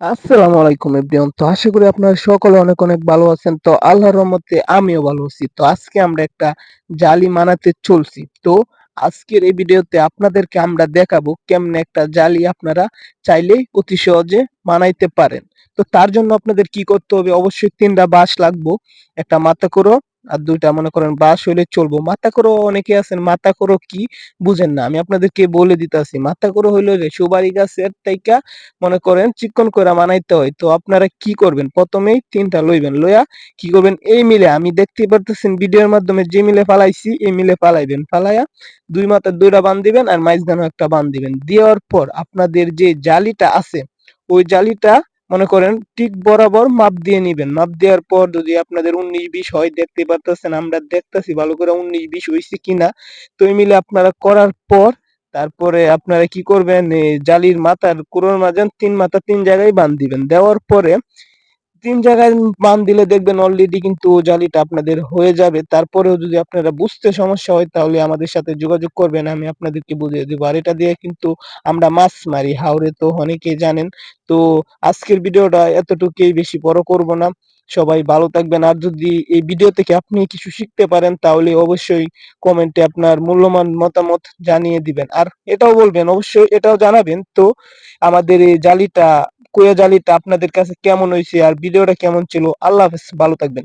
আসসালামু আলাইকুম এভরিওয়ান। তো আশা করি আপনারা সকলে অনেক অনেক ভালো আছেন। তো আল্লাহর রহমতে আমিও ভালো আছি। তো আজকে আমরা একটা জালি বানাতে চলছি। তো আজকের এই ভিডিওতে আপনাদেরকে আমরা দেখাবো কেমনে একটা জালি আপনারা চাইলেই অতি সহজে বানাইতে পারেন। তো তার জন্য আপনাদের কি করতে হবে? অবশ্যই ৩টা বাঁশ লাগবো, একটা মাথাকড়ো আর ২টা মনে করেন বাঁশ হইলে চলবো। মাথাকড়ো অনেকে আছেন মাথাকড়ো কি বুঝেন না। আমি আপনাদেরকে বলে দিতেছি। মাথাকড়ো হইলো যে সুপারি গাছের থাইকা মনে করেন চিকন করে বানাইতে হয়। তো আপনারা কি করবেন, প্রথমেই ৩টা লইবেন, লইয়া কি করবেন, এই মিলে আমি দেখতে পারতেছেন ভিডিওর মাধ্যমে যে মিলে ফালাইছি এই মিলে ফালাইবেন, ফালাইয়া ২ মাথার ২টা বান দিবেন আর মাঝখানেও একটা বান দিবেন। দেওয়ার পর আপনাদের যে জালিটা আছে ওই জালিটা মনে করেন ঠিক বরাবর মাপ দিয়ে নিবেন। মাপ দেওয়ার পর যদি আপনাদের ১৯-২০ হয়, দেখতে পারতেছেন আমরা দেখতেছি ভালো করে ১৯-২০ হইছে কিনা। তো এই মিলে আপনারা করার পর তারপরে আপনারা কি করবেন, এই জালির মাথার কুড়োর মাঝে ৩ মাথা ৩ জায়গায় বান দিবেন। দেওয়ার পরে ৩ জায়গায় বান দিলে দেখবেন অলরেডি কিন্তু জালিটা আপনাদের হয়ে যাবে। তারপরেও যদি আপনারা বুঝতে সমস্যা হয় তাহলে আমাদের সাথে যোগাযোগ করবেন। আমি আপনাদেরকে বুঝিয়ে দিব। আর এটা দিয়ে কিন্তু আমরা মাছ মারি। হাওরে তো অনেকেই জানেন। তো আজকের ভিডিওটা এতটুকুই, বেশি বড় করব না। সবাই ভালো থাকবেন। আর যদি এই ভিডিও থেকে আপনি কিছু শিখতে পারেন তাহলে অবশ্যই কমেন্টে আপনার মূল্যবান মতামত জানিয়ে দিবেন। আর এটাও বলবেন, অবশ্যই এটাও জানাবেন তো আমাদের এই জালিটা, কোয়া জালিটা আপনাদের কাছে কেমন হইছে আর ভিডিওটা কেমন ছিল। আল্লাহ হাফেজ, ভালো থাকবেন।